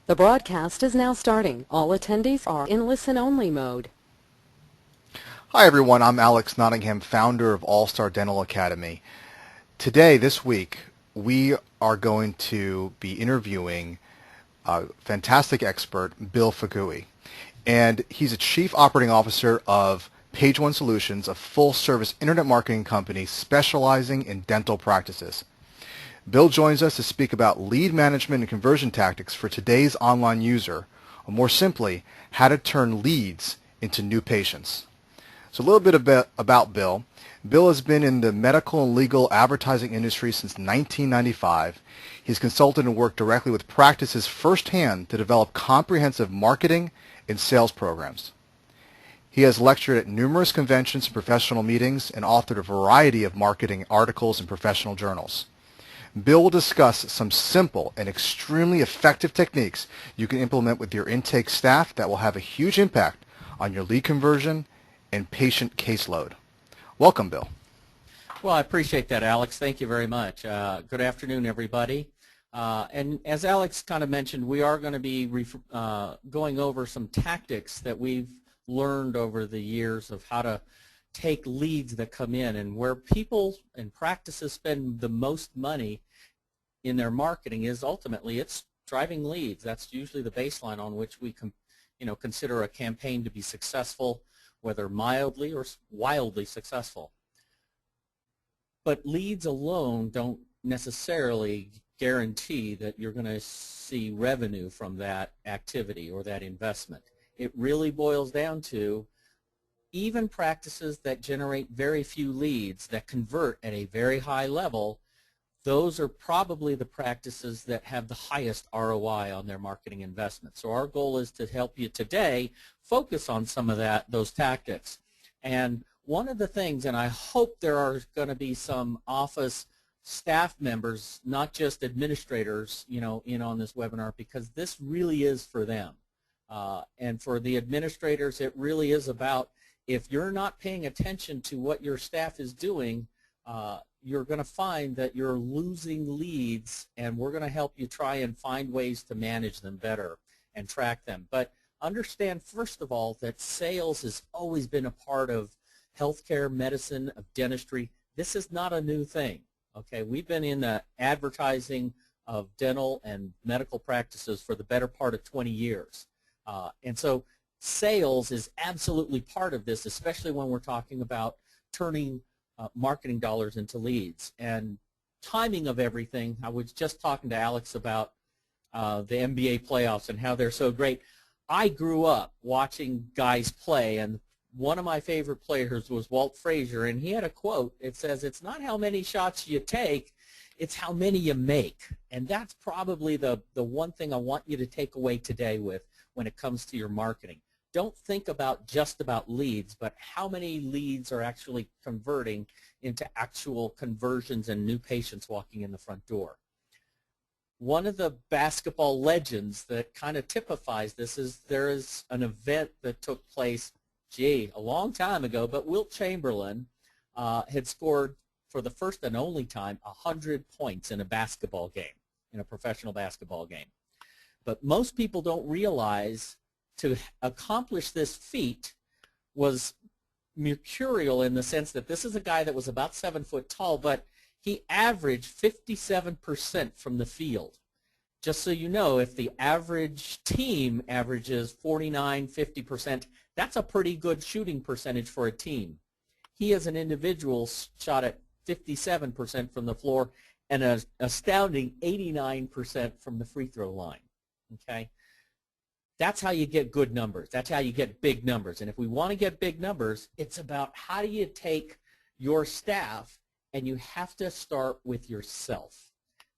The broadcast is now starting. All attendees are in listen-only mode. Hi everyone, I'm Alex Nottingham, founder of All Star Dental Academy. Today, this week, we are going to be interviewing a fantastic expert, Bill Fukui. And he's a chief operating officer of Page One Solutions, a full-service internet marketing company specializing in dental practices. Bill joins us to speak about lead management and conversion tactics for today's online user, or more simply, how to turn leads into new patients. So a little bit about Bill. Bill has been in the medical and legal advertising industry since 1995. He's consulted and worked directly with practices firsthand to develop comprehensive marketing and sales programs. He has lectured at numerous conventions and professional meetings and authored a variety of marketing articles in professional journals. Bill will discuss some simple and extremely effective techniques you can implement with your intake staff that will have a huge impact on your lead conversion and patient caseload. Welcome, Bill. Well, I appreciate that, Alex. Thank you very much. Good afternoon, everybody. And as Alex kind of mentioned, we are going to be going over some tactics that we've learned over the years of how to take leads that come in, and where people and practices spend the most money in their marketing is ultimately it's driving leads. That's usually the baseline on which we consider a campaign to be successful, whether mildly or wildly successful. But leads alone don't necessarily guarantee that you're going to see revenue from that activity or that investment. It really boils down to even practices that generate very few leads that convert at a very high level. Those are probably the practices that have the highest ROI on their marketing investment. So our goal is to help you today focus on some of those tactics. And one of the things, and I hope there are going to be some office staff members, not just administrators, in on this webinar, because this really is for them. And for the administrators, it really is about, if you're not paying attention to what your staff is doing, you're going to find that you're losing leads, and we're going to help you try and find ways to manage them better and track them. But understand, first of all, that sales has always been a part of healthcare, medicine, of dentistry. This is not a new thing. Okay, we've been in the advertising of dental and medical practices for the better part of 20 years. And so sales is absolutely part of this, especially when we're talking about turning marketing dollars into leads. And timing of everything, I was just talking to Alex about the NBA playoffs and how they're so great. I grew up watching guys play, and one of my favorite players was Walt Frazier, and he had a quote. It says, "It's not how many shots you take, it's how many you make." And that's probably the one thing I want you to take away today when it comes to your marketing. Don't think about just about leads, but how many leads are actually converting into actual conversions and new patients walking in the front door. One of the basketball legends that kind of typifies this is there is an event that took place, a long time ago, but Wilt Chamberlain had scored for the first and only time 100 points in a basketball game, in a professional basketball game. But most people don't realize to accomplish this feat was mercurial, in the sense that this is a guy that was about 7 foot tall, but he averaged 57% from the field. Just so you know, if the average team averages 49, 50%, that's a pretty good shooting percentage for a team. He, as an individual, shot at 57% from the floor and an astounding 89% from the free throw line. Okay? That's how you get good numbers. That's how you get big numbers. And if we want to get big numbers, it's about how do you take your staff, and you have to start with yourself.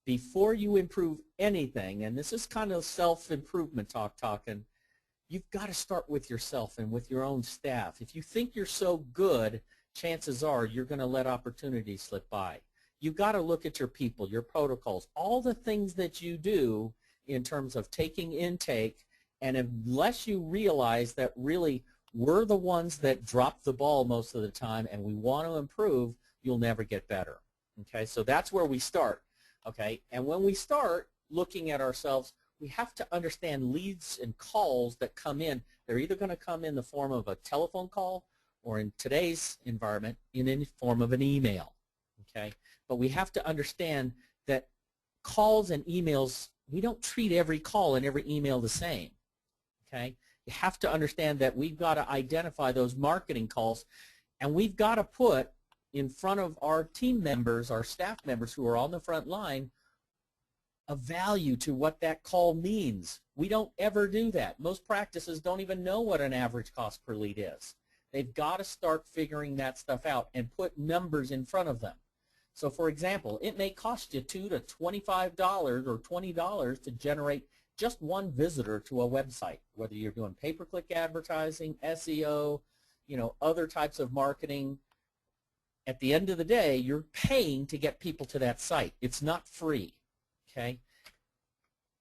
Before you improve anything, and this is kind of self-improvement talking, you've got to start with yourself and with your own staff. If you think you're so good, chances are you're going to let opportunities slip by. You've got to look at your people, your protocols, all the things that you do in terms of taking intake. And unless you realize that really we're the ones that drop the ball most of the time and we want to improve, you'll never get better. Okay, so that's where we start. Okay, and when we start looking at ourselves, we have to understand leads and calls that come in. They're either going to come in the form of a telephone call or in today's environment in the form of an email. Okay? But we have to understand that calls and emails, we don't treat every call and every email the same. Okay? You have to understand that we've got to identify those marketing calls, and we've got to put in front of our team members, our staff members who are on the front line, a value to what that call means. We don't ever do that. Most practices don't even know what an average cost per lead is. They've got to start figuring that stuff out and put numbers in front of them. So for example, it may cost you $2 to $25 or $20 to generate just one visitor to a website, whether you're doing pay-per-click advertising, SEO, other types of marketing. At the end of the day, you're paying to get people to that site. It's not free, okay?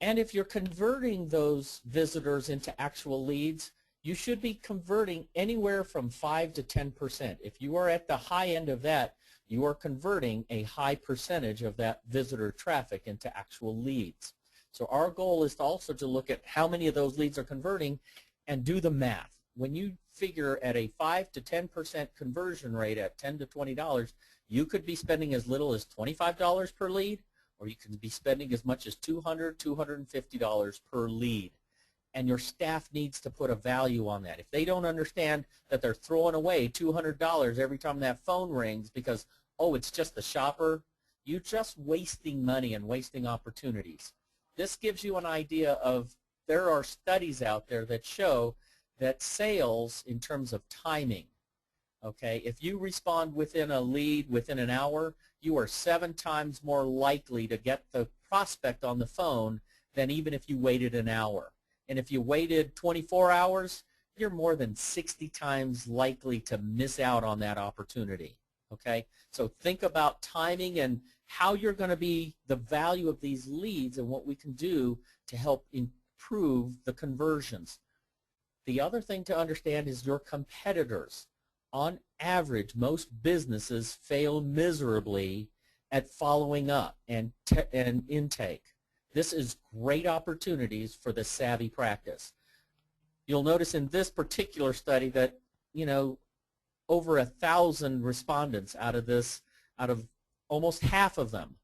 And if you're converting those visitors into actual leads, you should be converting anywhere from 5 to 10%. If you are at the high end of that, you are converting a high percentage of that visitor traffic into actual leads. So our goal is also to look at how many of those leads are converting and do the math. When you figure at a 5 to 10% conversion rate at $10 to $20, you could be spending as little as $25 per lead, or you can be spending as much as $200, $250 per lead. And your staff needs to put a value on that. If they don't understand that they're throwing away $200 every time that phone rings because, oh, it's just the shopper, you're just wasting money and wasting opportunities. This gives you an idea of, there are studies out there that show that sales in terms of timing, okay, if you respond within a lead within an hour, you are 7 times more likely to get the prospect on the phone than even if you waited an hour. And if you waited 24 hours, you're more than 60 times likely to miss out on that opportunity. Okay? So think about timing and how you're going to be the value of these leads and what we can do to help improve the conversions. The other thing to understand is your competitors. On average, most businesses fail miserably at following up and intake. This is great opportunities for the savvy practice. You'll notice in this particular study that, over 1,000 respondents out of almost half of them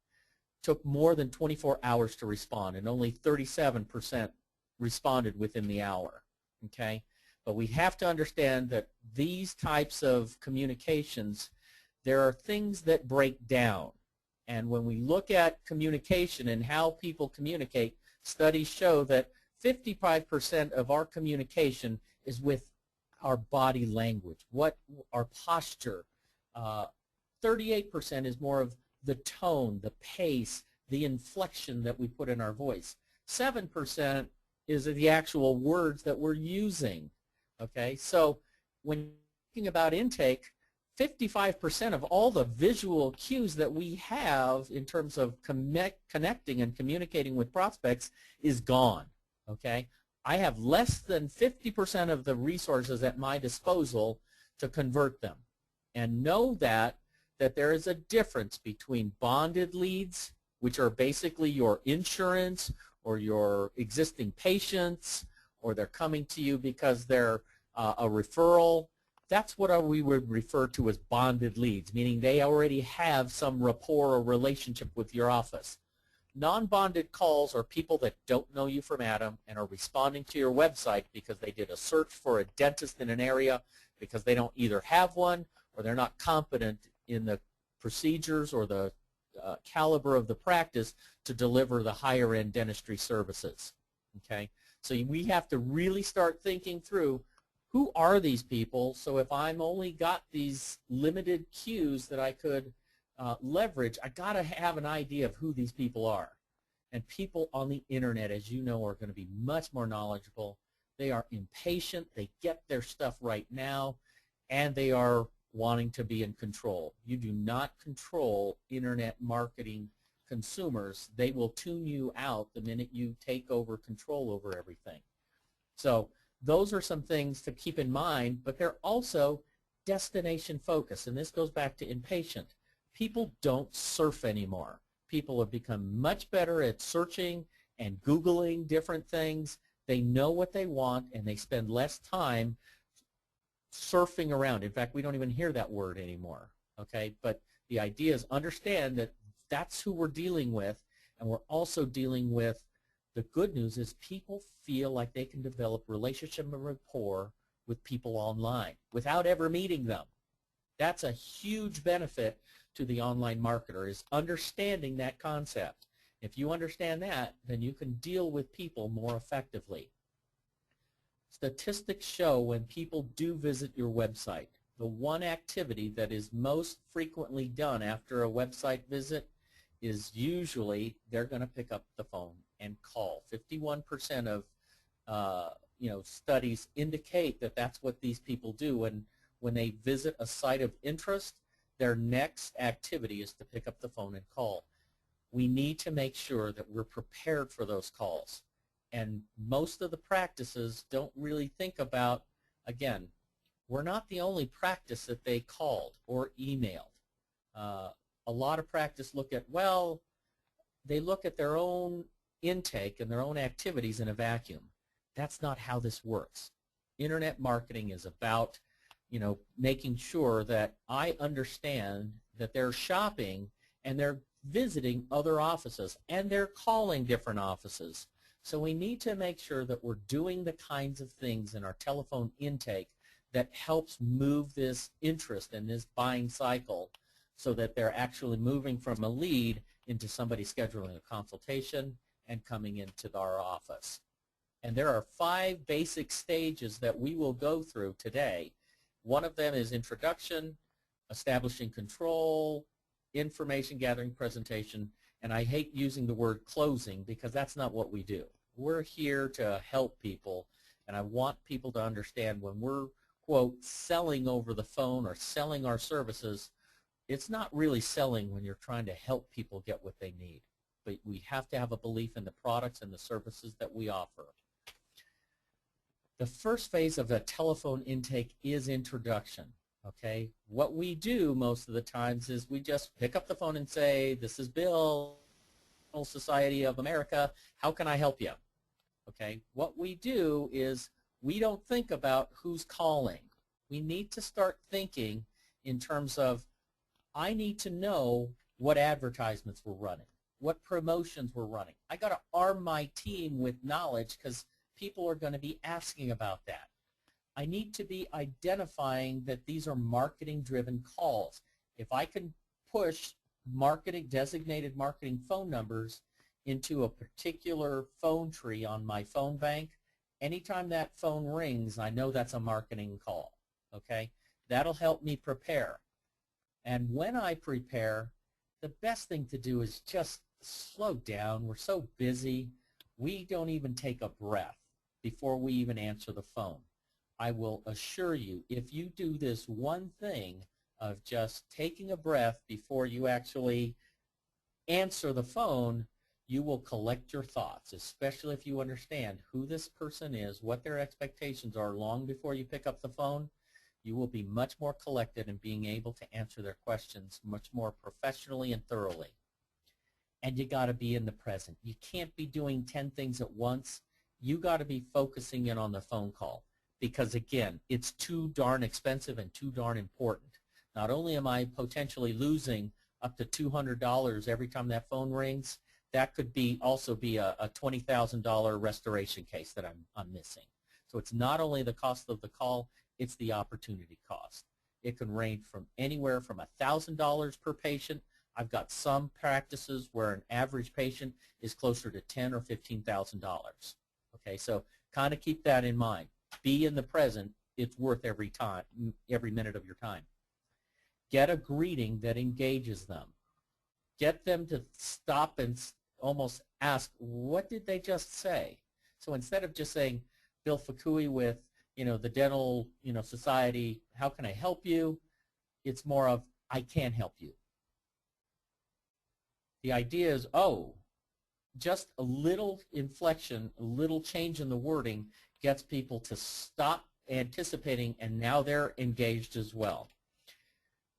took more than 24 hours to respond, and only 37% responded within the hour. Okay? But we have to understand that these types of communications, there are things that break down. And when we look at communication and how people communicate, studies show that 55% of our communication is with our body language, what our posture. 38% is more of the tone, the pace, the inflection that we put in our voice. 7% is the actual words that we're using. Okay, so when thinking about intake, 55% of all the visual cues that we have in terms of connecting and communicating with prospects is gone. Okay, I have less than 50% of the resources at my disposal to convert them. And know that there is a difference between bonded leads, which are basically your insurance or your existing patients, or they're coming to you because they're a referral. That's what we would refer to as bonded leads, meaning they already have some rapport or relationship with your office. Non-bonded calls are people that don't know you from Adam and are responding to your website because they did a search for a dentist in an area because they don't either have one or they're not competent in the procedures or the caliber of the practice to deliver the higher end dentistry services. Okay, so we have to really start thinking through, who are these people? So if I'm only got these limited cues that I could leverage, I got to have an idea of who these people are. And people on the internet, as you know, are going to be much more knowledgeable. They are impatient. They get their stuff right now, and they are wanting to be in control. You do not control internet marketing consumers. They will tune you out the minute you take over control over everything. So those are some things to keep in mind, but they're also destination focused, and this goes back to impatient. People don't surf anymore. People have become much better at searching and Googling different things. They know what they want, and they spend less time surfing around. In fact, we don't even hear that word anymore, okay? But the idea is understand that that's who we're dealing with, and we're also dealing with, the good news is people feel like they can develop relationship and rapport with people online without ever meeting them. That's a huge benefit to the online marketer, is understanding that concept. If you understand that, then you can deal with people more effectively. Statistics show when people do visit your website, the one activity that is most frequently done after a website visit is usually they're going to pick up the phone and call. 51% of studies indicate that that's what these people do, and when they visit a site of interest, their next activity is to pick up the phone and call. We need to make sure that we're prepared for those calls. And most of the practices don't really think about, again, we're not the only practice that they called or emailed. A lot of practice look at, well, they look at their own intake and their own activities in a vacuum. That's not how this works. Internet marketing is about, making sure that I understand that they're shopping and they're visiting other offices and they're calling different offices. So we need to make sure that we're doing the kinds of things in our telephone intake that helps move this interest in this buying cycle, so that they're actually moving from a lead into somebody scheduling a consultation and coming into our office. And there are 5 basic stages that we will go through today. One of them is introduction, establishing control, information gathering, presentation, and I hate using the word closing because that's not what we do. We're here to help people, and I want people to understand when we're, quote, selling over the phone or selling our services, it's not really selling when you're trying to help people get what they need. But we have to have a belief in the products and the services that we offer. The first phase of a telephone intake is introduction. Okay, what we do most of the times is we just pick up the phone and say, "This is Bill, Society of America. How can I help you?" Okay, what we do is we don't think about who's calling. We need to start thinking in terms of, I need to know what advertisements we're running, what promotions we're running. I got to arm my team with knowledge because people are going to be asking about that. I need to be identifying that these are marketing-driven calls. If I can push designated marketing phone numbers into a particular phone tree on my phone bank, anytime that phone rings, I know that's a marketing call. Okay, that'll help me prepare. And when I prepare, the best thing to do is just slow down. We're so busy, we don't even take a breath before we even answer the phone. I will assure you, if you do this one thing of just taking a breath before you actually answer the phone, you will collect your thoughts, especially if you understand who this person is, what their expectations are long before you pick up the phone. You will be much more collected in being able to answer their questions much more professionally and thoroughly. And you got to be in the present. You can't be doing 10 things at once. You got to be focusing in on the phone call. Because again, it's too darn expensive and too darn important. Not only am I potentially losing up to $200 every time that phone rings, that could also be a $20,000 restoration case that I'm missing. So it's not only the cost of the call, it's the opportunity cost. It can range from anywhere from $1,000 per patient. I've got some practices where an average patient is closer to $10,000 or $15,000. Okay, so kind of keep that in mind. Be in the present. It's worth every minute of your time. Get a greeting that engages them. Get them to stop and almost ask, what did they just say? So instead of just saying, Bill Fukui with the dental society, how can I help you? It's more of, I can help you. The idea is, just a little inflection, a little change in the wording gets people to stop anticipating, and now they're engaged as well.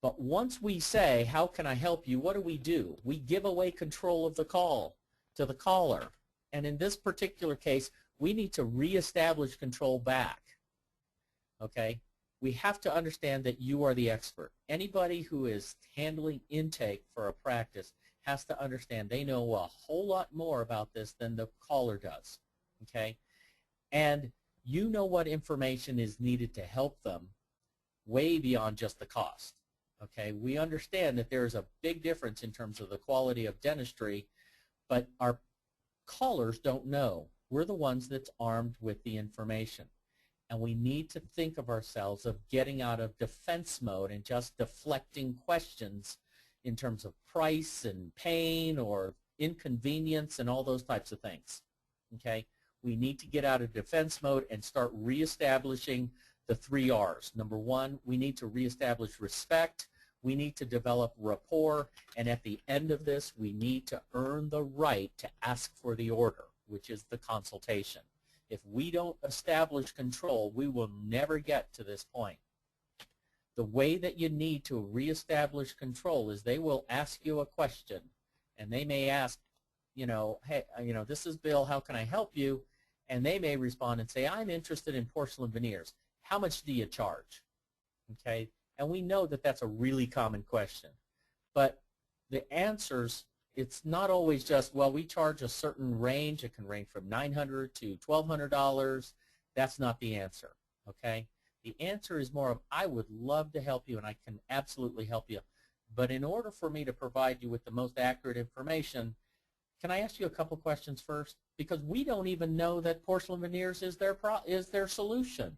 But once we say, how can I help you, what do? We give away control of the call to the caller. And in this particular case, we need to reestablish control back. Okay? We have to understand that you are the expert. Anybody who is handling intake for a practice has to understand they know a whole lot more about this than the caller does. Okay? And you know what information is needed to help them way beyond just the cost. Okay? We understand that there is a big difference in terms of the quality of dentistry, but our callers don't know. We're the ones that's armed with the information. And we need to think of ourselves of getting out of defense mode and just deflecting questions in terms of price and pain or inconvenience and all those types of things. Okay? We need to get out of defense mode and start reestablishing the 3 R's. Number 1, we need to reestablish respect. We need to develop rapport. And at the end of this, we need to earn the right to ask for the order, which is the consultation. If we don't establish control, we will never get to this point. The way that you need to reestablish control is they will ask you a question, and they may ask, hey, this is Bill, how can I help you? And they may respond and say, I'm interested in porcelain veneers. How much do you charge? Okay, and we know that that's a really common question. But the answers, it's not always just, well, we charge a certain range. It can range from $900 to $1,200. That's not the answer, okay? The answer is more of, I would love to help you, and I can absolutely help you. But in order for me to provide you with the most accurate information, can I ask you a couple questions first? Because we don't even know that porcelain veneers is their solution.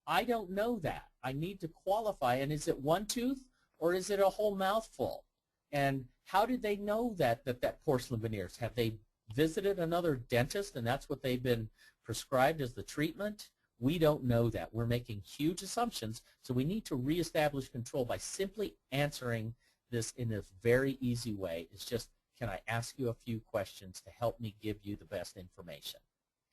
I don't know that. I need to qualify. And is it one tooth or is it a whole mouthful? And how did they know that porcelain veneers? Have they visited another dentist and that's what they've been prescribed as the treatment? We don't know that. We're making huge assumptions, so we need to reestablish control by simply answering this in a very easy way. It's just, can I ask you a few questions to help me give you the best information?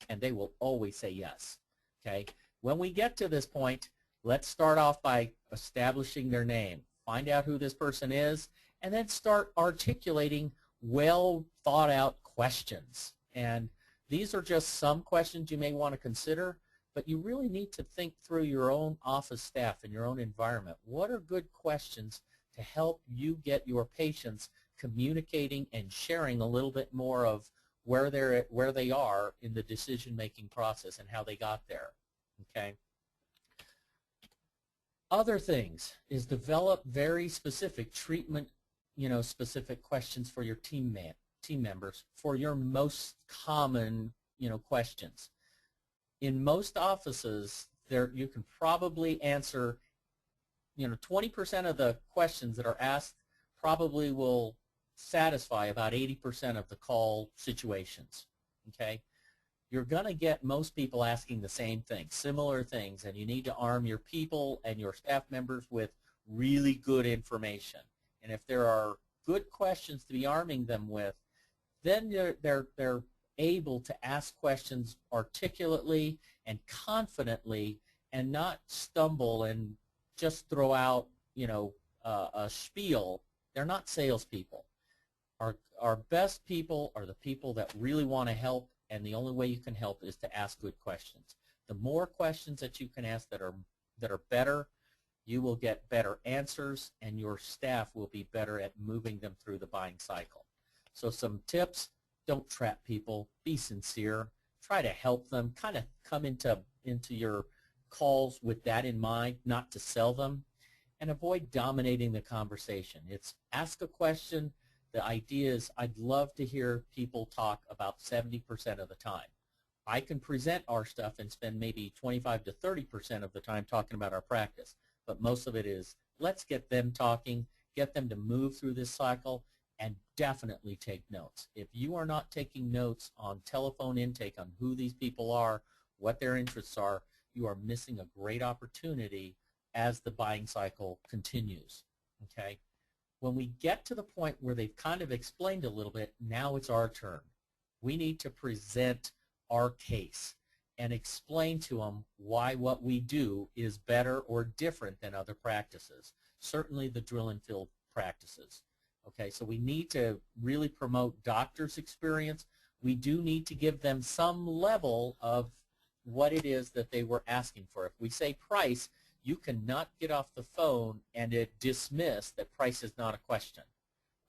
And they will always say yes. Okay? When we get to this point, let's start off by establishing their name. Find out who this person is, and then start articulating well thought out questions. And these are just some questions you may want to consider, but you really need to think through your own office staff and your own environment. What are good questions to help you get your patients communicating and sharing a little bit more of where they are in the decision-making process and how they got there? Okay. Other things is develop very specific treatment, specific questions for your team members for your most common, questions. In most offices, you can probably answer, 20% of the questions that are asked probably will satisfy about 80% of the call situations. Okay. You're going to get most people asking the same thing, similar things, and you need to arm your people and your staff members with really good information. And if there are good questions to be arming them with, then they're able to ask questions articulately and confidently and not stumble and just throw out, a spiel. They're not salespeople. Our best people are the people that really want to help, and the only way you can help is to ask good questions. The more questions that you can ask that are better, you will get better answers, and your staff will be better at moving them through the buying cycle. So some tips: don't trap people. Be sincere. Try to help them. Kind of come into your calls with that in mind, not to sell them, and avoid dominating the conversation. It's ask a question. The idea is I'd love to hear people talk about 70% of the time. I can present our stuff and spend maybe 25 to 30% of the time talking about our practice, but most of it is let's get them talking, get them to move through this cycle, and definitely take notes. If you are not taking notes on telephone intake on who these people are, what their interests are, you are missing a great opportunity as the buying cycle continues. Okay? When we get to the point where they've kind of explained a little bit, now it's our turn. We need to present our case and explain to them why what we do is better or different than other practices, certainly the drill and fill practices. Okay, so we need to really promote doctors' experience. we do need to give them some level of what it is that they were asking for. If we say price, you cannot get off the phone and dismiss that price is not a question.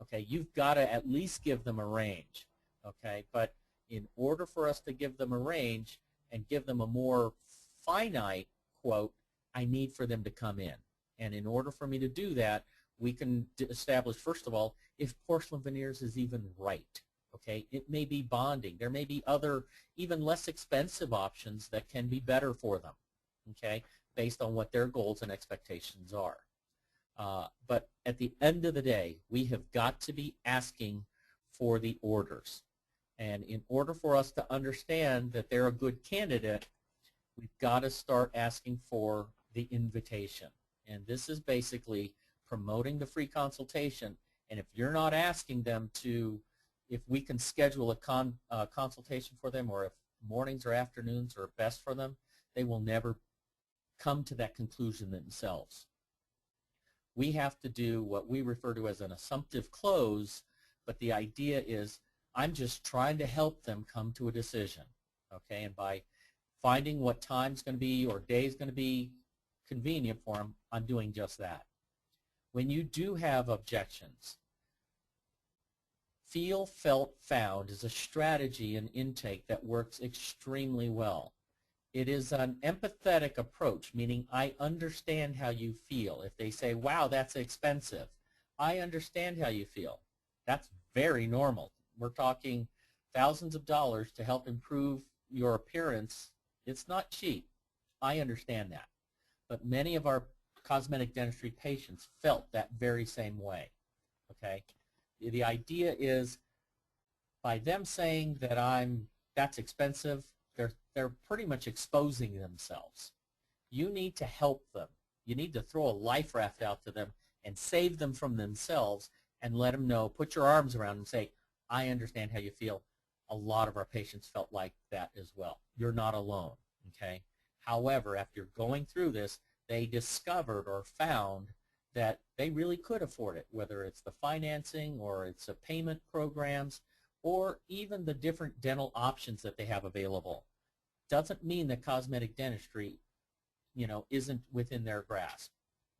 Okay, you've got to at least give them a range. Okay, but in order for us to give them a range and give them a more finite quote, I need for them to come in. And in order for me to do that, we can establish, first of all, if porcelain veneers is even right. Okay, it may be bonding. There may be other, even less expensive options that can be better for them, okay, based on what their goals and expectations are. But at the end of the day, we have got to be asking for the orders. And in order for us to understand that they're a good candidate, we've got to start asking for the invitation. And this is basically promoting the free consultation. And if you're not asking them to, if we can schedule a consultation for them, or if mornings or afternoons are best for them, they will never come to that conclusion themselves. We have to do what we refer to as an assumptive close, but the idea is I'm just trying to help them come to a decision, okay? And by finding what time's going to be or day's going to be convenient for them, I'm doing just that. When you do have objections, feel, felt, found is a strategy in intake that works extremely well. It is an empathetic approach, meaning I understand how you feel. If they say, wow, that's expensive, I understand how you feel. That's very normal. We're talking thousands of dollars to help improve your appearance. It's not cheap. I understand that. But many of our cosmetic dentistry patients felt that very same way, okay? The idea is by them saying that that's expensive, they're pretty much exposing themselves. You need to help them. You need to throw a life raft out to them and save them from themselves and let them know, put your arms around them and say, I understand how you feel. A lot of our patients felt like that as well. You're not alone, okay? However, after going through this, they discovered or found that they really could afford it, whether it's the financing or it's the payment programs or even the different dental options that they have available. Doesn't mean that cosmetic dentistry, you know, isn't within their grasp,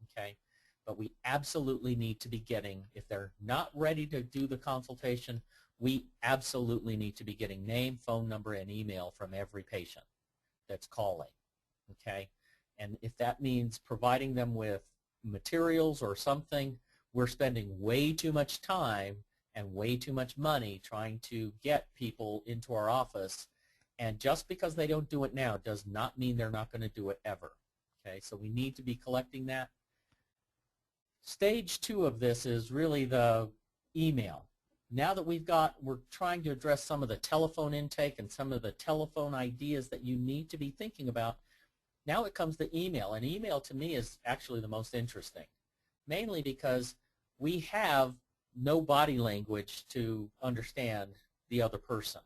okay? But we absolutely need to be getting, if they're not ready to do the consultation, we absolutely need to be getting name, phone number, and email from every patient that's calling, okay? And if that means providing them with materials or something, we're spending way too much time and way too much money trying to get people into our office. And just because they don't do it now does not mean they're not going to do it ever. Okay, so we need to be collecting that. Stage 2 of this is really the email. Now that we're trying to address some of the telephone intake and some of the telephone ideas that you need to be thinking about. Now it comes to email, and email to me is actually the most interesting, mainly because we have no body language to understand the other person.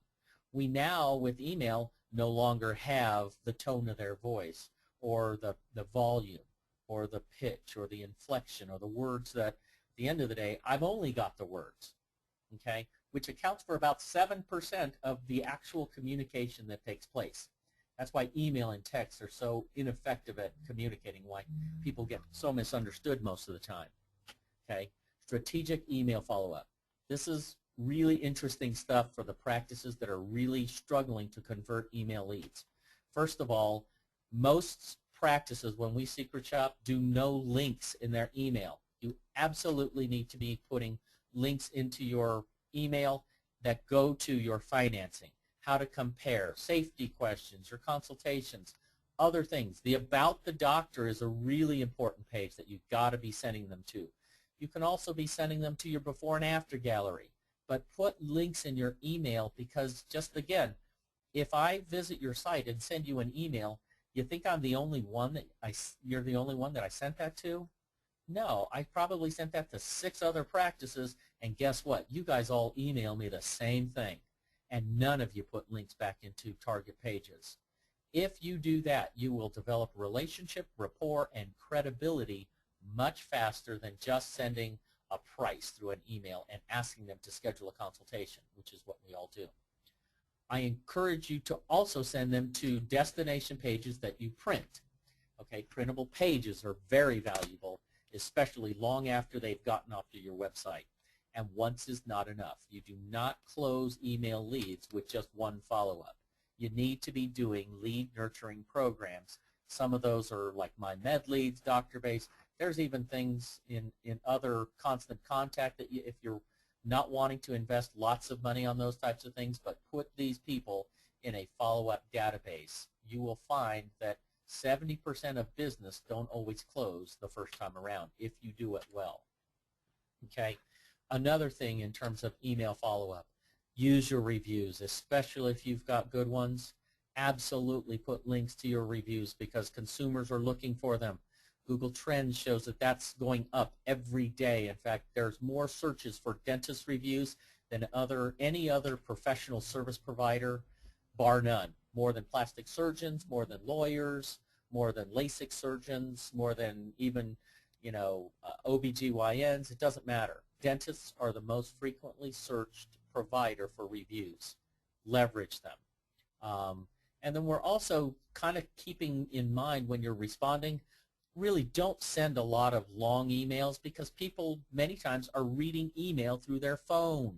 We now, with email, no longer have the tone of their voice or the volume or the pitch or the inflection or the words that, at the end of the day, I've only got the words, okay, which accounts for about 7% of the actual communication that takes place. That's why email and text are so ineffective at communicating, why people get so misunderstood most of the time. Okay, strategic email follow-up. This is really interesting stuff for the practices that are really struggling to convert email leads. First of all, most practices, when we secret shop, do no links in their email. You absolutely need to be putting links into your email that go to your financing, how to compare, safety questions, your consultations, other things. The About the Doctor is a really important page that you've got to be sending them to. You can also be sending them to your before and after gallery, but put links in your email because, just again, if I visit your site and send you an email, you think I'm the only one that you're the only one that I sent that to? No, I probably sent that to 6 other practices, and guess what? You guys all email me the same thing, and none of you put links back into target pages. If you do that, you will develop relationship, rapport, and credibility much faster than just sending a price through an email and asking them to schedule a consultation, which is what we all do. I encourage you to also send them to destination pages that you print. Okay, printable pages are very valuable, especially long after they've gotten off to your website. And once is not enough. You do not close email leads with just one follow-up. You need to be doing lead nurturing programs. Some of those are like My Med Leads, Doctor Base. There's even things in other constant contact that if you're not wanting to invest lots of money on those types of things, but put these people in a follow-up database, you will find that 70% of business don't always close the first time around if you do it well. Okay. Another thing in terms of email follow-up, use your reviews, especially if you've got good ones. Absolutely put links to your reviews because consumers are looking for them. Google Trends shows that that's going up every day. In fact, there's more searches for dentist reviews than any other professional service provider, bar none. More than plastic surgeons, more than lawyers, more than LASIK surgeons, more than even, OBGYNs. It doesn't matter. Dentists are the most frequently searched provider for reviews. Leverage them. And then we're also kind of keeping in mind when you're responding, really don't send a lot of long emails because people many times are reading email through their phone.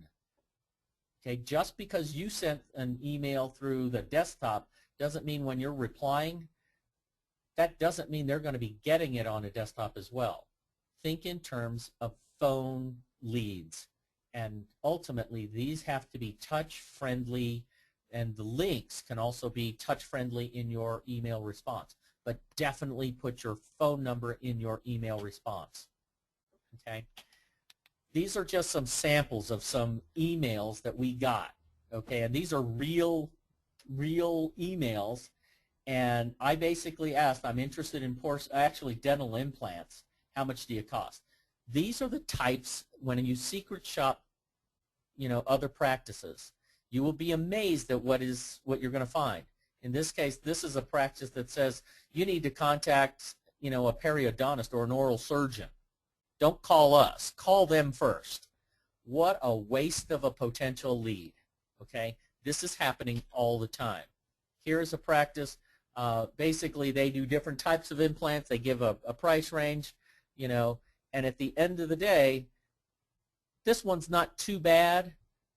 Okay, just because you sent an email through the desktop doesn't mean when you're replying, that doesn't mean they're going to be getting it on a desktop as well. Think in terms of phone leads, and ultimately these have to be touch-friendly, and the links can also be touch-friendly in your email response. But definitely put your phone number in your email response. Okay? These are just some samples of some emails that we got. Okay, and these are real emails. And I basically asked, I'm interested in actually dental implants. How much do you cost? These are the types, when you secret shop, other practices, you will be amazed at what you're going to find. In this case, this is a practice that says you need to contact, a periodontist or an oral surgeon. Don't call us. Call them first. What a waste of a potential lead. Okay? This is happening all the time. Here is a practice. Basically, they do different types of implants. They give a price range, and at the end of the day, this one's not too bad,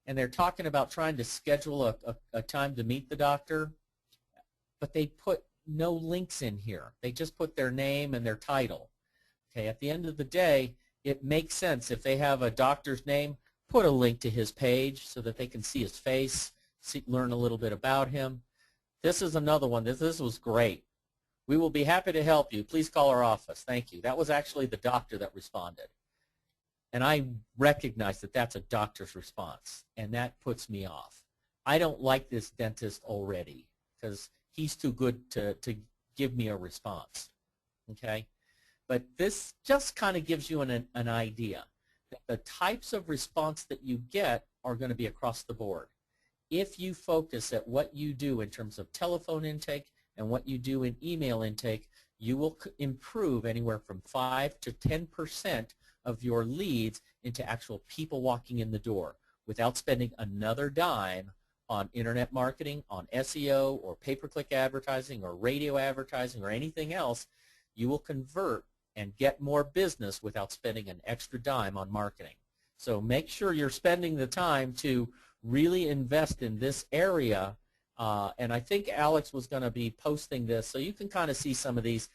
and they're talking about trying to schedule a time to meet the doctor, but they put no links in here. They just put their name and their title. Okay, at the end of the day, it makes sense. If they have a doctor's name, put a link to his page so that they can see his face, learn a little bit about him. This is another one. This was great. We will be happy to help you. Please call our office. Thank you. That was actually the doctor that responded. And I recognize that that's a doctor's response, and that puts me off. I don't like this dentist already because he's too good to give me a response. Okay? But this just kind of gives you an idea. The types of response that you get are going to be across the board. If you focus at what you do in terms of telephone intake and what you do in email intake, you will improve anywhere from 5 to 10% of your leads into actual people walking in the door without spending another dime on internet marketing, on SEO, or pay-per-click advertising, or radio advertising, or anything else. You will convert and get more business without spending an extra dime on marketing. So make sure you're spending the time to really invest in this area. And I think Alex was going to be posting this, so you can kind of see some of these,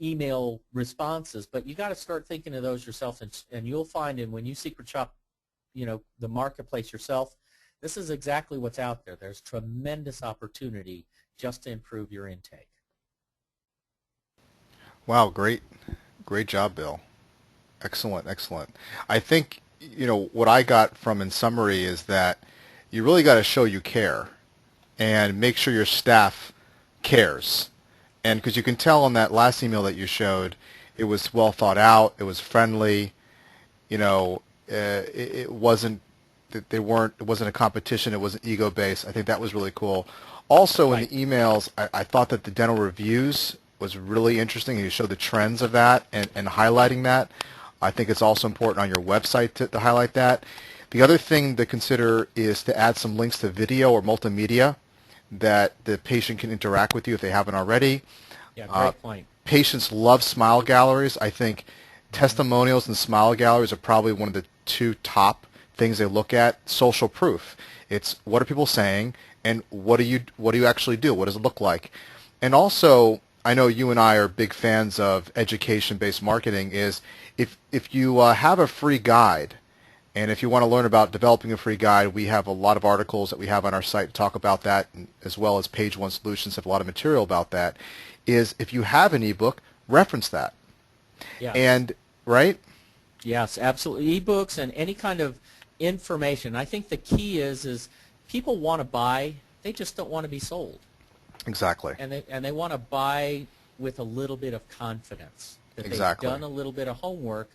email responses. But you got to start thinking of those yourself, and you'll find, and when you secret shop, the marketplace yourself, this is exactly what's out there. There's tremendous opportunity just to improve your intake. Wow, great job, Bill. Excellent, excellent. I think, what I got from in summary is that you really got to show you care and make sure your staff cares. And because you can tell on that last email that you showed, it was well thought out, it was friendly, it wasn't that it wasn't a competition, it wasn't ego based. I think that was really cool. Also in the emails, I thought that the dental reviews was really interesting, and you showed the trends of that and highlighting that. I think it's also important on your website to highlight that. The other thing to consider is to add some links to video or multimedia that the patient can interact with you if they haven't already. Yeah, great point. Patients love smile galleries. I think testimonials and smile galleries are probably one of the two top things they look at. Social proof. It's what are people saying, and what do you actually do? What does it look like? And also, I know you and I are big fans of education-based marketing. Is if you have a free guide, and if you want to learn about developing a free guide, we have a lot of articles that we have on our site to talk about that, as well as Page One Solutions have a lot of material about that. Is if you have an ebook, reference that. Yes. And right? Yes, absolutely. Ebooks and any kind of information. I think the key is people want to buy, they just don't want to be sold. Exactly. And they want to buy with a little bit of confidence that Exactly. they've done a little bit of homework.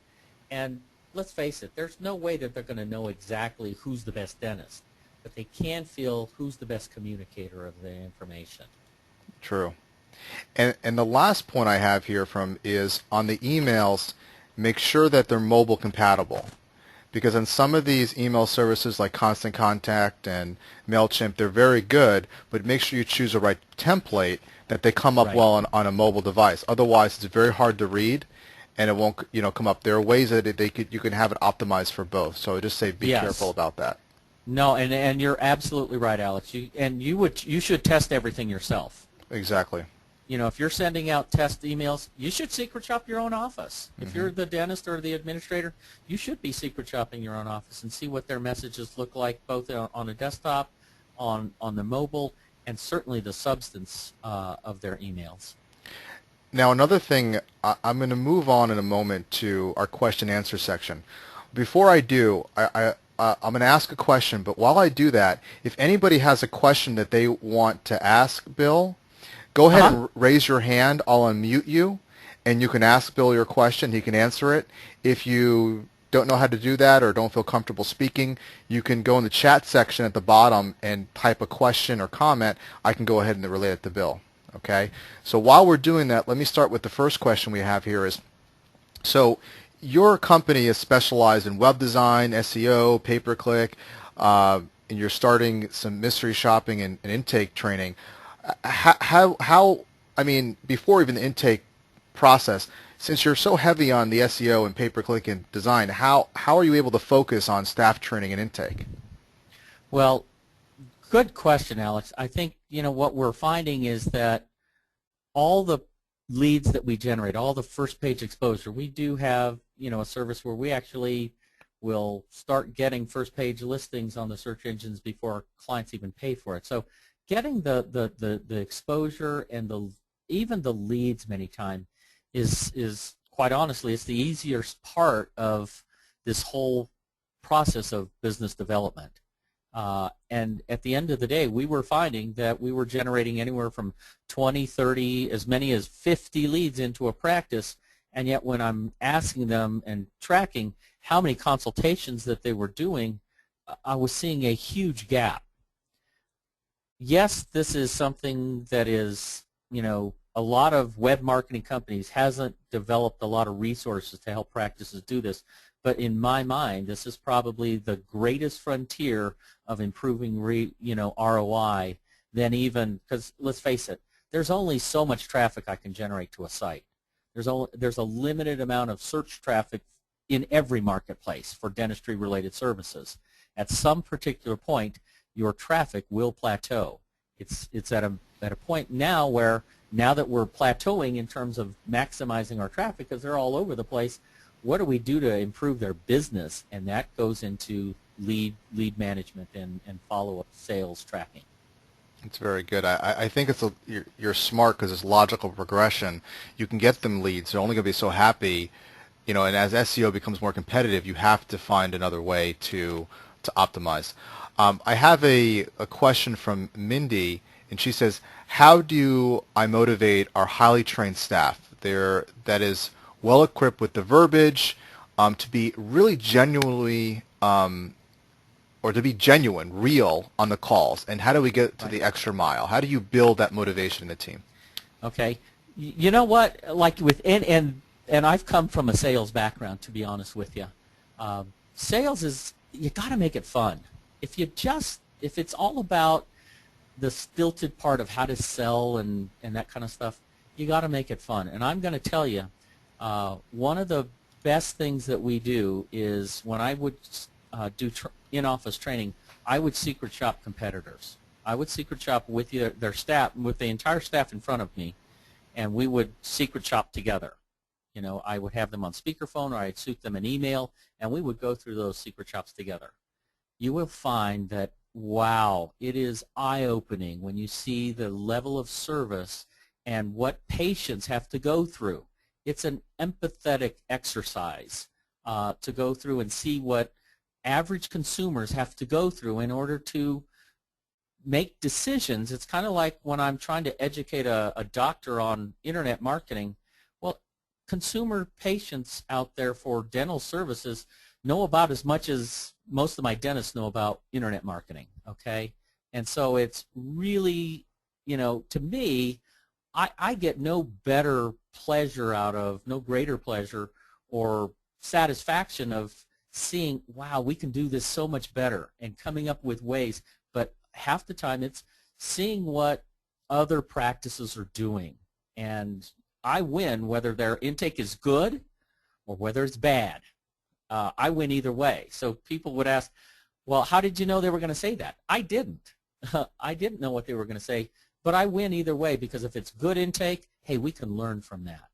And let's face it, there's no way that they're going to know exactly who's the best dentist, but they can feel who's the best communicator of the information. True. And the last point I have here from is on the emails, make sure that they're mobile compatible. Because on some of these email services like Constant Contact and MailChimp, they're very good, but make sure you choose the right template that they come up Right. well on a mobile device. Otherwise, it's very hard to read, and it won't come up. There are ways that you can have it optimized for both. So I just say be Yes. careful about that. No, and you're absolutely right, Alex. You should test everything yourself. Exactly. If you're sending out test emails, you should secret shop your own office. If you're the dentist or the administrator, you should be secret shopping your own office and see what their messages look like, both on a desktop, on the mobile, and certainly the substance of their emails. Now, another thing, I'm going to move on in a moment to our question answer section. Before I do, I'm going to ask a question, but while I do that, if anybody has a question that they want to ask Bill, go ahead and raise your hand. I'll unmute you, and you can ask Bill your question. He can answer it. If you don't know how to do that or don't feel comfortable speaking, you can go in the chat section at the bottom and type a question or comment. I can go ahead and relay it to Bill. Okay? So while we're doing that, let me start with the first question we have here is, so your company is specialized in web design, SEO, pay-per-click, and you're starting some mystery shopping and intake training. How I mean, before even the intake process, since you're so heavy on the SEO and pay-per-click and design, how are you able to focus on staff training and intake? Well, good question, Alex. I think, what we're finding is that all the leads that we generate, all the first page exposure, we do have, a service where we actually will start getting first page listings on the search engines before clients even pay for it. So getting the exposure and even the leads many times is quite honestly, it's the easiest part of this whole process of business development. And at the end of the day, we were finding that we were generating anywhere from 20, 30, as many as 50 leads into a practice, and yet when I'm asking them and tracking how many consultations that they were doing, I was seeing a huge gap. Yes, this is something that is, a lot of web marketing companies hasn't developed a lot of resources to help practices do this. But in my mind, this is probably the greatest frontier of improving, ROI than even, because let's face it, there's only so much traffic I can generate to a site. There's a limited amount of search traffic in every marketplace for dentistry-related services. At some particular point, your traffic will plateau. It's at a point now where, now that we're plateauing in terms of maximizing our traffic because they're all over the place, what do we do to improve their business? And that goes into lead management and follow-up sales tracking. It's very good. I think you're smart because it's logical progression. You can get them leads. They're only going to be so happy, and as SEO becomes more competitive, you have to find another way to optimize. I have a question from Mindy, and she says, how do I motivate our highly trained staff that is well equipped with the verbiage to be really genuinely or to be genuine, real on the calls, and how do we get to the extra mile? How do you build that motivation in the team? Okay, you know what? Like and I've come from a sales background, to be honest with you. Sales is you got to make it fun. If it's all about the stilted part of how to sell and that kind of stuff, you got to make it fun. And I'm going to tell you, one of the best things that we do is when I would do in-office training, I would secret shop competitors. I would secret shop with their staff, with the entire staff in front of me, and we would secret shop together. You know, I would have them on speakerphone, or I'd shoot them an email, and we would go through those secret shops together. You will find that, wow, it is eye-opening when you see the level of service and what patients have to go through. It's an empathetic exercise to go through and see what average consumers have to go through in order to make decisions. It's kind of like when I'm trying to educate a doctor on internet marketing. Well, consumer patients out there for dental services know about as much as most of my dentists know about internet marketing, okay? And so it's really, you know, to me, I get no better pleasure out of, no greater pleasure or satisfaction of seeing, wow, we can do this so much better, and coming up with ways. But half the time it's seeing what other practices are doing. And I win whether their intake is good or whether it's bad. I win either way. So people would ask, well, how did you know they were going to say that? I didn't. I didn't know what they were going to say, but I win either way, because if it's good intake, hey, we can learn from that.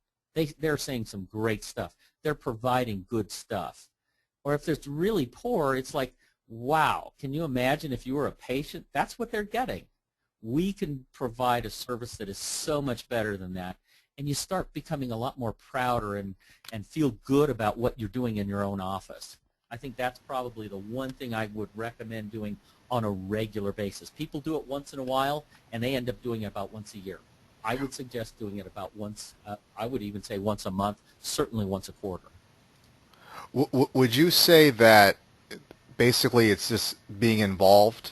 They're saying some great stuff. They're providing good stuff. Or if it's really poor, it's like, wow, can you imagine if you were a patient? That's what they're getting. We can provide a service that is so much better than that. And you start becoming a lot more prouder and feel good about what you're doing in your own office. I think that's probably the one thing I would recommend doing on a regular basis. People do it once in a while, and they end up doing it about once a year. I would suggest doing it about once, I would even say once a month, certainly once a quarter. Would you say that basically it's just being involved,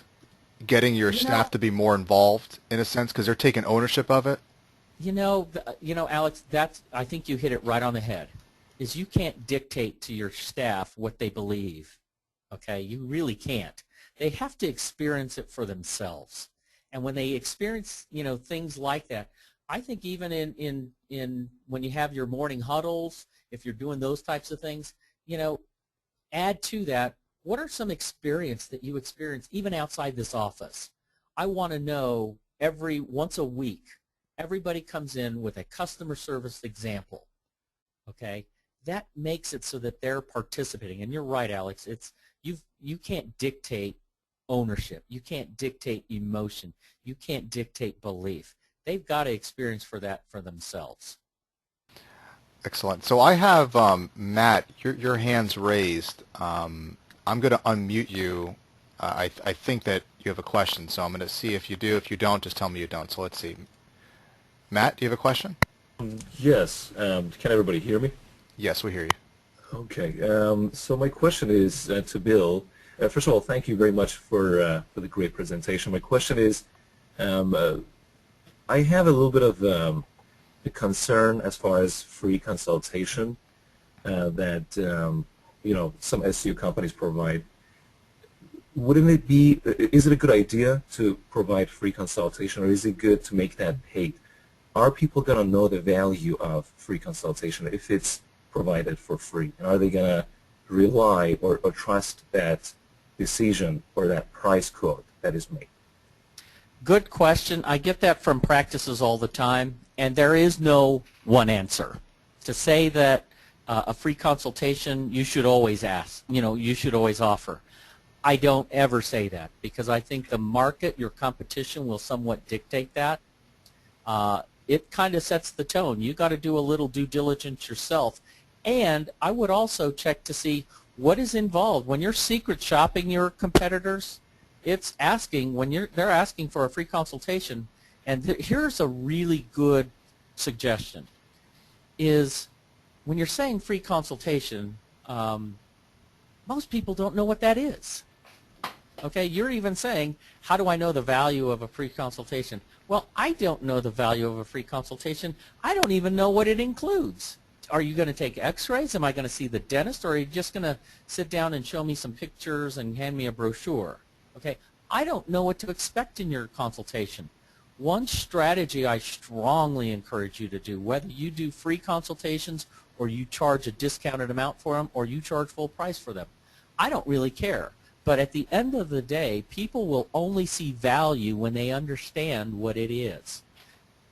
getting your staff to be more involved in a sense, because they're taking ownership of it? You know, Alex, I think you hit it right on the head, is you can't dictate to your staff what they believe, okay? You really can't. They have to experience it for themselves. And when they experience, you know, things like that, I think even in when you have your morning huddles, if you're doing those types of things, you know, add to that, what are some experience that you experience even outside this office? I want to know once a week, everybody comes in with a customer service example, okay? That makes it so that they're participating. And you're right, Alex, you can't dictate ownership. You can't dictate emotion. You can't dictate belief. They've got to experience for that for themselves. Excellent. So I have Matt, your hand's raised. I'm going to unmute you. I think that you have a question, so I'm going to see if you do. If you don't, just tell me you don't. So let's see. Matt, do you have a question? Yes. Can everybody hear me? Yes, we hear you. Okay. So my question is to Bill. First of all, thank you very much for the great presentation. My question is, I have a little bit of a concern as far as free consultation that you know, some SEO companies provide. Is it a good idea to provide free consultation, or is it good to make that paid? Are people going to know the value of free consultation if it's provided for free? And are they going to rely or trust that decision or that price quote that is made? Good question. I get that from practices all the time, and there is no one answer. To say that a free consultation you should always ask, you know, you should always offer. I don't ever say that, because I think the market, your competition, will somewhat dictate that. It kind of sets the tone. You got to do a little due diligence yourself, and I would also check to see what is involved when you're secret shopping your competitors. It's asking they're asking for a free consultation, and here's a really good suggestion: is when you're saying free consultation, most people don't know what that is. Okay, you're even saying, how do I know the value of a free consultation? Well, I don't know the value of a free consultation. I don't even know what it includes. Are you going to take x-rays? Am I going to see the dentist? Or are you just going to sit down and show me some pictures and hand me a brochure? Okay, I don't know what to expect in your consultation. One strategy I strongly encourage you to do, whether you do free consultations or you charge a discounted amount for them or you charge full price for them, I don't really care. But at the end of the day, people will only see value when they understand what it is.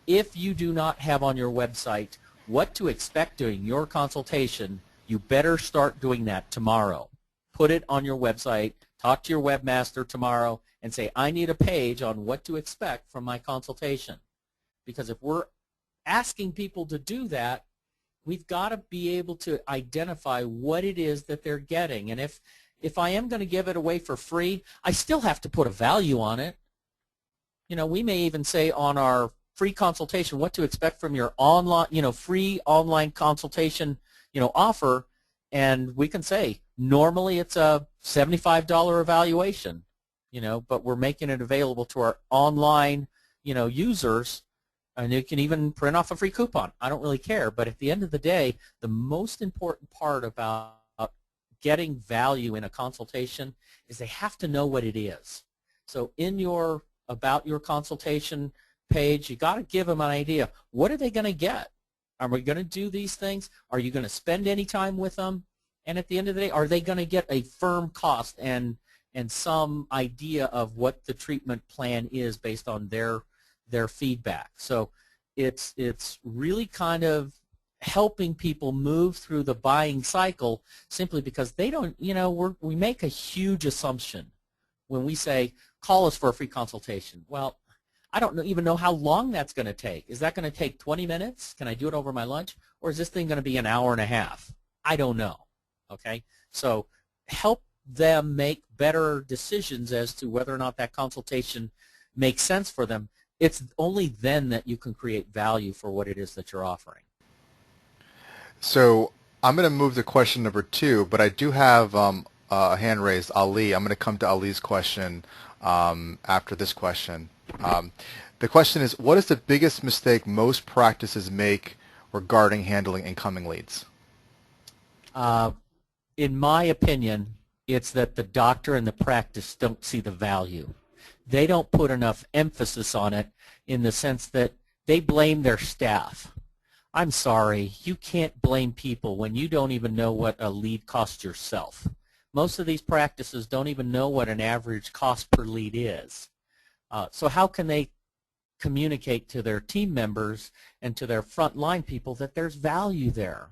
If you do not have on your website what to expect during your consultation, you better start doing that tomorrow. Put it on your website, talk to your webmaster tomorrow, and say, I need a page on what to expect from my consultation. Because if we're asking people to do that, we've got to be able to identify what it is that they're getting. And if I am going to give it away for free, I still have to put a value on it. You know, we may even say on our free consultation what to expect from your online, free online consultation, offer, and we can say normally it's a $75 evaluation, but we're making it available to our online, users, and you can even print off a free coupon. I don't really care, but at the end of the day, the most important part about getting value in a consultation is they have to know what it is. So in your about your consultation page, you got to give them an idea. What are they going to get? Are we going to do these things? Are you going to spend any time with them? And at the end of the day, are they going to get a firm cost and some idea of what the treatment plan is based on their feedback? So it's really kind of helping people move through the buying cycle simply because they don't, we make a huge assumption when we say, call us for a free consultation. Well, I don't even know how long that's going to take. Is that going to take 20 minutes? Can I do it over my lunch? Or is this thing going to be an hour and a half? I don't know. Okay? So help them make better decisions as to whether or not that consultation makes sense for them. It's only then that you can create value for what it is that you're offering. So I'm going to move to question number 2, but I do have a hand raised, Ali. I'm going to come to Ali's question after this question. The question is, what is the biggest mistake most practices make regarding handling incoming leads? In my opinion, it's that the doctor and the practice don't see the value. They don't put enough emphasis on it in the sense that they blame their staff. I'm sorry, you can't blame people when you don't even know what a lead costs yourself. Most of these practices don't even know what an average cost per lead is. So how can they communicate to their team members and to their frontline people that there's value there?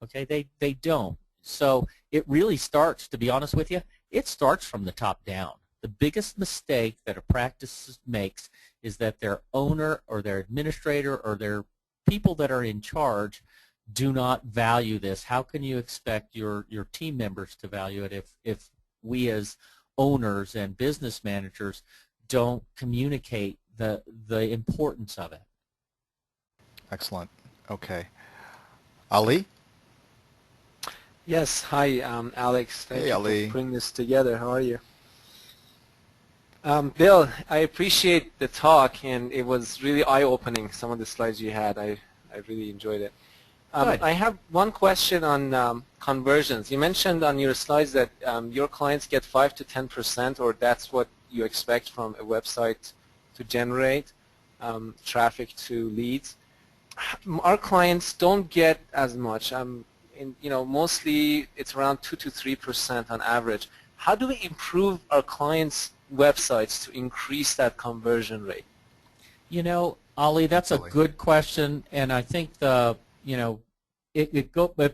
Okay, they don't. So it really starts, to be honest with you, it starts from the top down. The biggest mistake that a practice makes is that their owner or their administrator or their people that are in charge do not value this. How can you expect your team members to value it if we as owners and business managers don't communicate the importance of it? Excellent. Okay. Ali? Yes. Hi, Alex. Thank you Ali. for putting this together. How are you? Bill, I appreciate the talk, and it was really eye-opening, some of the slides you had. I really enjoyed it. I have one question on conversions. You mentioned on your slides that your clients get 5 to 10%, or that's what you expect from a website to generate traffic to leads. Our clients don't get as much. Mostly it's around 2 to 3% on average. How do we improve our clients' websites to increase that conversion rate? Ali, that's a good question, and I think it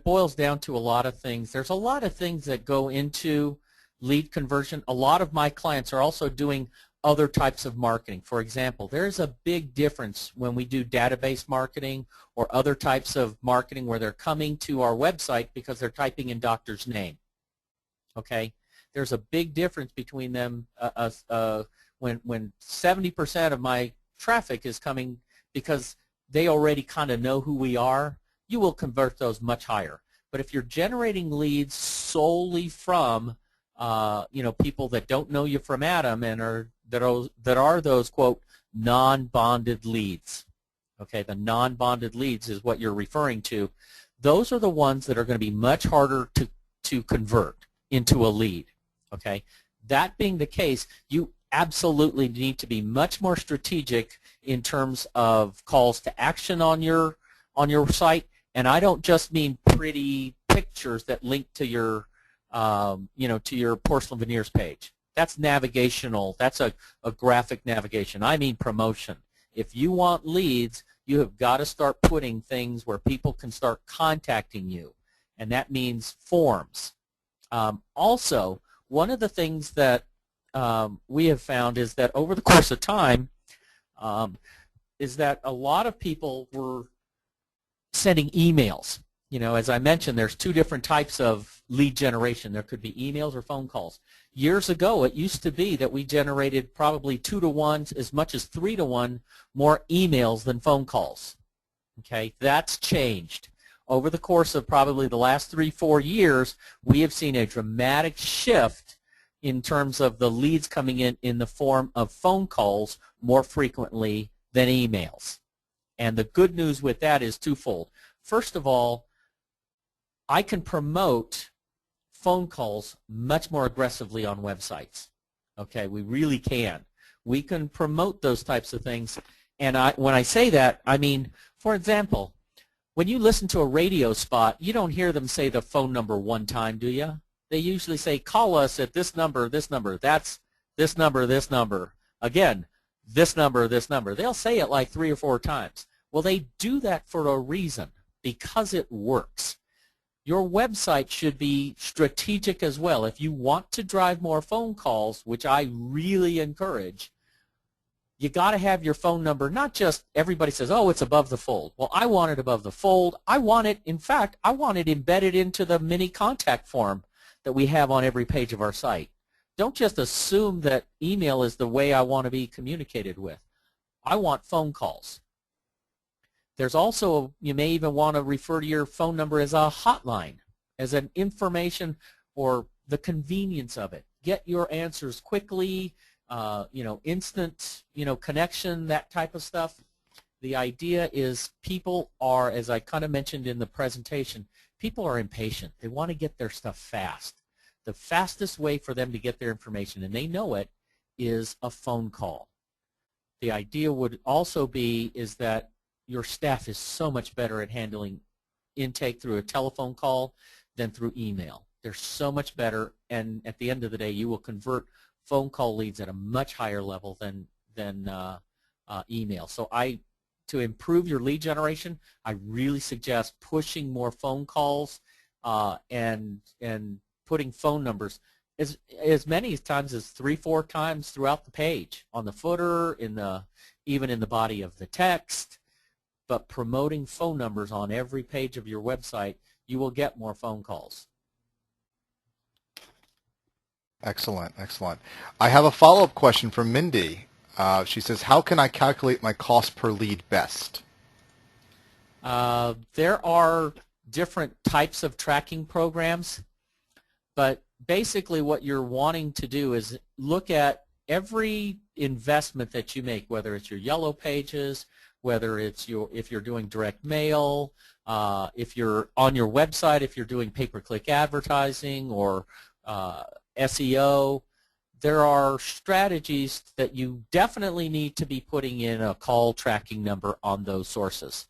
boils down to a lot of things. There's a lot of things that go into lead conversion. A lot of my clients are also doing other types of marketing. For example, there's a big difference when we do database marketing or other types of marketing where they're coming to our website because they're typing in doctor's name. Okay? There's a big difference between them when 70% of my traffic is coming because they already kind of know who we are, you will convert those much higher. But if you're generating leads solely from people that don't know you from Adam and that are those, quote, non-bonded leads, okay, the non-bonded leads is what you're referring to, those are the ones that are going to be much harder to convert into a lead. Okay? That being the case, you absolutely need to be much more strategic in terms of calls to action on your site. And I don't just mean pretty pictures that link to your to your porcelain veneers page. That's navigational. That's a graphic navigation. I mean promotion. If you want leads, you have got to start putting things where people can start contacting you, and that means forms. Also, one of the things that we have found is that over the course of time is that a lot of people were sending emails. You know, as I mentioned, there's two different types of lead generation. There could be emails or phone calls. Years ago, it used to be that we generated probably 2 to 1, as much as 3 to 1 more emails than phone calls. Okay, that's changed. Over the course of probably the last 3-4 years, we have seen a dramatic shift in terms of the leads coming in the form of phone calls more frequently than emails. And the good news with that is twofold. First of all, I can promote phone calls much more aggressively on websites. Okay, we really can. We can promote those types of things. And when I say that, I mean, for example, when you listen to a radio spot, you don't hear them say the phone number one time, do you? They usually say, call us at this number, that's this number. Again, this number, this number. They'll say it like 3 or 4 times. Well, they do that for a reason, because it works. Your website should be strategic as well. If you want to drive more phone calls, which I really encourage, you got to have your phone number, not just everybody says, oh, it's above the fold. Well, I want it above the fold. I want it, in fact, I want it embedded into the mini contact form that we have on every page of our site. Don't just assume that email is the way I want to be communicated with. I want phone calls. There's also, you may even want to refer to your phone number as a hotline, as an information or the convenience of it. Get your answers quickly, instant, connection, that type of stuff. The idea is people are, as I kind of mentioned in the presentation, people are impatient. They want to get their stuff fast. The fastest way for them to get their information, and they know it, is a phone call. The idea would also be is that your staff is so much better at handling intake through a telephone call than through email. They're so much better, and at the end of the day, you will convert phone call leads at a much higher level than email. So to improve your lead generation, I really suggest pushing more phone calls and putting phone numbers as many times as 3-4 times throughout the page, on the footer, even in the body of the text. But promoting phone numbers on every page of your website, you will get more phone calls. Excellent, excellent. I have a follow-up question from Mindy. She says, how can I calculate my cost per lead best? There are different types of tracking programs, but basically what you're wanting to do is look at every investment that you make, whether it's your yellow pages, whether it's if you're doing direct mail, if you're on your website, if you're doing pay-per-click advertising or SEO. There are strategies that you definitely need to be putting in a call tracking number on those sources.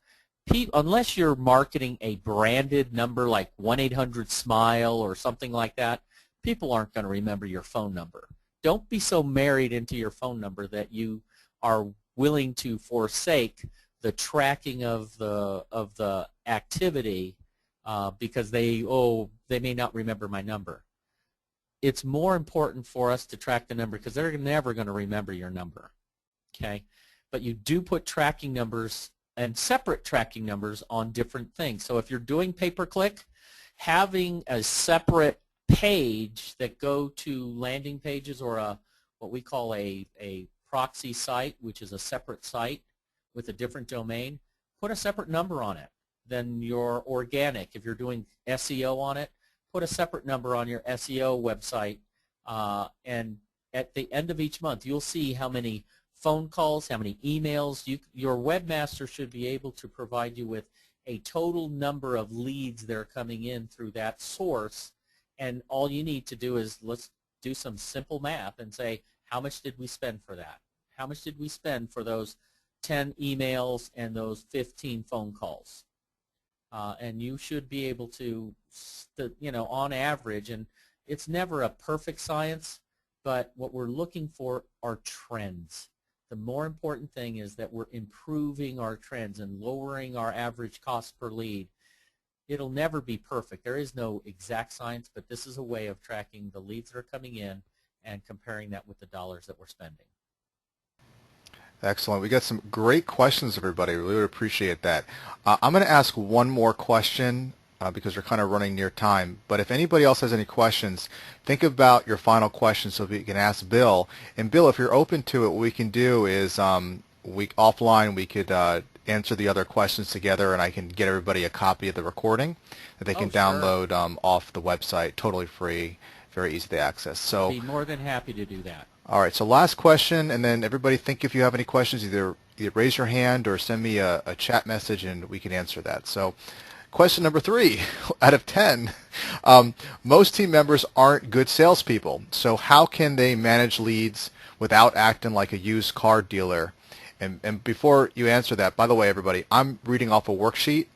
Unless you're marketing a branded number like 1-800-SMILE or something like that, people aren't going to remember your phone number. Don't be so married into your phone number that you are willing to forsake the tracking of the activity because they may not remember my number. It's more important for us to track the number because they're never going to remember your number. Okay, but you do put tracking numbers and separate tracking numbers on different things. So if you're doing pay-per-click, having a separate page that go to landing pages or what we call a proxy site, which is a separate site with a different domain, put a separate number on it than your organic. If you're doing SEO on it, put a separate number on your SEO website, and at the end of each month, you'll see how many phone calls, how many emails. Your webmaster should be able to provide you with a total number of leads that are coming in through that source, and all you need to do is let's do some simple math and say, how much did we spend for that? How much did we spend for those 10 emails and those 15 phone calls? And you should be able to, on average, and it's never a perfect science, but what we're looking for are trends. The more important thing is that we're improving our trends and lowering our average cost per lead. It'll never be perfect. There is no exact science, but this is a way of tracking the leads that are coming in and comparing that with the dollars that we're spending. Excellent. We got some great questions, everybody. Really would appreciate that. I'm going to ask one more question because we're kind of running near time. But if anybody else has any questions, think about your final question so we can ask Bill. And Bill, if you're open to it, what we can do is offline we could answer the other questions together, and I can get everybody a copy of the recording that they can download off the website, totally free, very easy to access. So I'd be more than happy to do that. All right, so last question, and then everybody think if you have any questions, either raise your hand or send me a chat message and we can answer that. So question number 3 out of 10, most team members aren't good salespeople, so how can they manage leads without acting like a used car dealer? And before you answer that, by the way, everybody, I'm reading off a worksheet.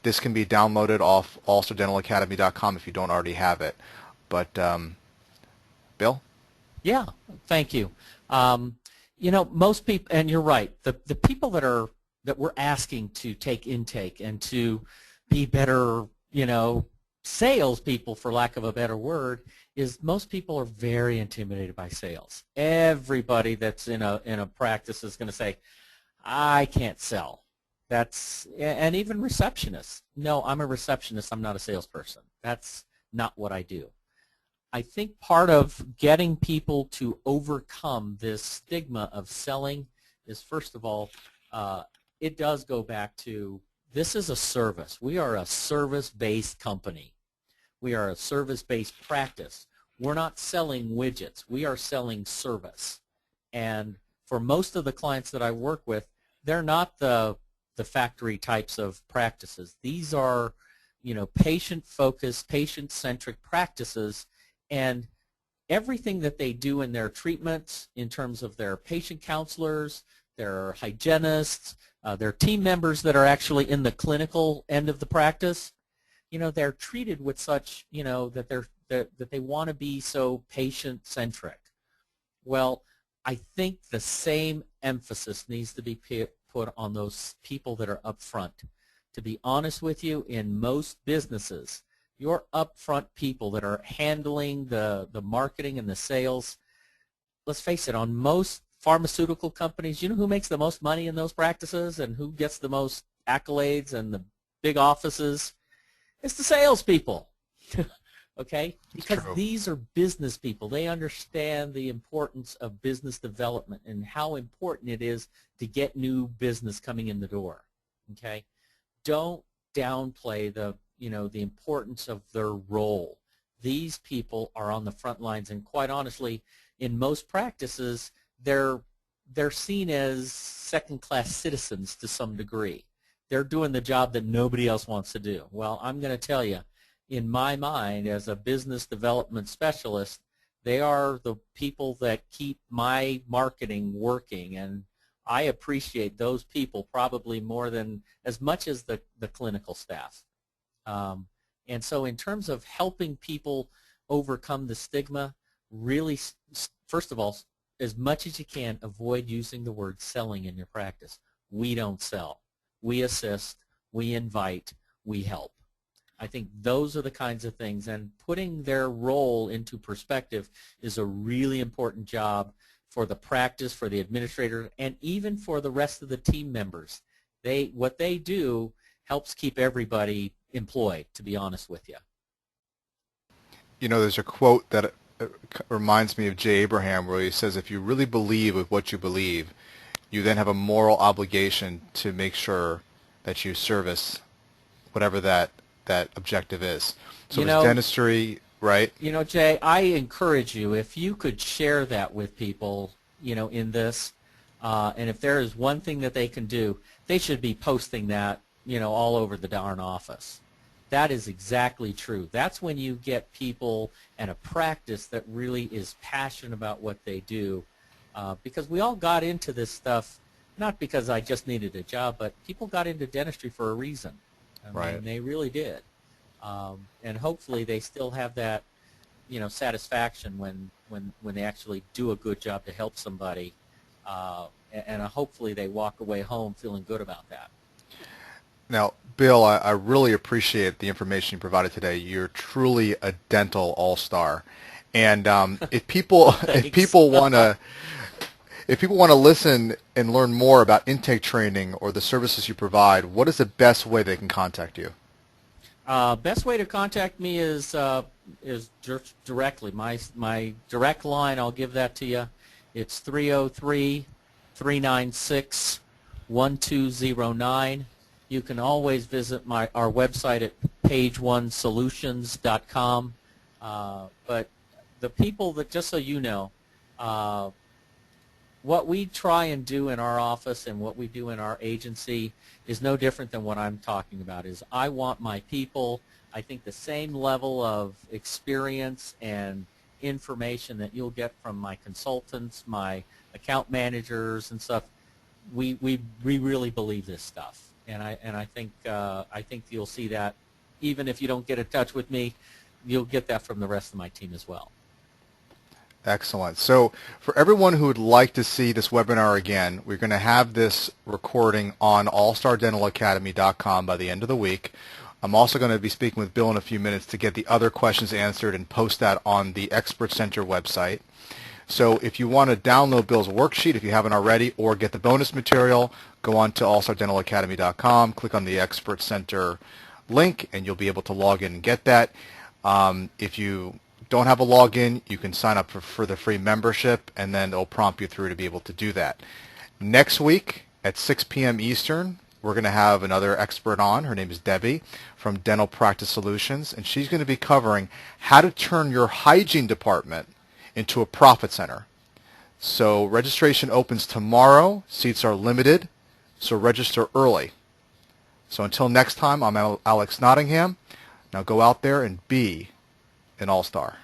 This can be downloaded off allstardentalacademy.com if you don't already have it. But, Bill? Yeah, thank you. Most people, and you're right, the people that we're asking to take intake and to be better, salespeople, for lack of a better word, is most people are very intimidated by sales. Everybody that's in a practice is going to say, I can't sell. And even receptionists. No, I'm a receptionist. I'm not a salesperson. That's not what I do. I think part of getting people to overcome this stigma of selling is, first of all, it does go back to this is a service. We are a service-based company. We are a service-based practice. We're not selling widgets. We are selling service. And for most of the clients that I work with, they're not the factory types of practices. These are, patient-focused, patient-centric practices. And everything that they do in their treatments in terms of their patient counselors, their hygienists, their team members that are actually in the clinical end of the practice, they're treated with such, that they want to be so patient-centric. Well, I think the same emphasis needs to be put on those people that are up front. To be honest with you, in most businesses, your upfront people that are handling the marketing and the sales, let's face it, on most pharmaceutical companies, you know who makes the most money in those practices and who gets the most accolades and the big offices? It's the salespeople, okay? Because these are business people. They understand the importance of business development and how important it is to get new business coming in the door, okay? Don't downplay the importance of their role. These people are on the front lines, and quite honestly, in most practices, they're seen as second-class citizens to some degree. They're doing the job that nobody else wants to do. Well, I'm going to tell you, in my mind, as a business development specialist, they are the people that keep my marketing working, and I appreciate those people probably more than as much as the clinical staff. And so in terms of helping people overcome the stigma, really, first of all, as much as you can, avoid using the word selling in your practice. We don't sell. We assist, we invite, we help. I think those are the kinds of things, and putting their role into perspective is a really important job for the practice, for the administrator, and even for the rest of the team members. What they do helps keep everybody employed, to be honest with you. There's a quote that reminds me of Jay Abraham where he says, if you really believe with what you believe, you then have a moral obligation to make sure that you service whatever that objective is. So it's dentistry, right? Jay, I encourage you, if you could share that with people, in this, and if there is one thing that they can do, they should be posting that all over the darn office. That is exactly true. That's when you get people and a practice that really is passionate about what they do. Because we all got into this stuff, not because I just needed a job, but people got into dentistry for a reason. I mean, they really did. And hopefully they still have that, satisfaction when they actually do a good job to help somebody. And hopefully they walk away home feeling good about that. Now, Bill, I really appreciate the information you provided today. You're truly a dental all-star. And if people want to listen and learn more about intake training or the services you provide, what is the best way they can contact you? Best way to contact me is directly. My direct line, I'll give that to you. It's 303-396-1209. You can always visit our website at pageonesolutions.com. But the people that, just so you know, what we try and do in our office and what we do in our agency is no different than what I'm talking about. Is I want my people, I think the same level of experience and information that you'll get from my consultants, my account managers and stuff. We really believe this stuff, and I think you'll see that even if you don't get in touch with me, you'll get that from the rest of my team as well. Excellent. So for everyone who would like to see this webinar again, we're going to have this recording on allstardentalacademy.com by the end of the week. I'm also going to be speaking with Bill in a few minutes to get the other questions answered and post that on the Expert Center website. So if you want to download Bill's worksheet, if you haven't already, or get the bonus material, go on to allstardentalacademy.com, click on the Expert Center link, and you'll be able to log in and get that. If you don't have a login, you can sign up for the free membership, and then it'll prompt you through to be able to do that. Next week at 6 p.m. Eastern, we're going to have another expert on. Her name is Debbie from Dental Practice Solutions, and she's going to be covering how to turn your hygiene department into a profit center. So registration opens tomorrow. Seats are limited, so register early. So until next time, I'm Alex Nottingham. Now go out there and be an all-star.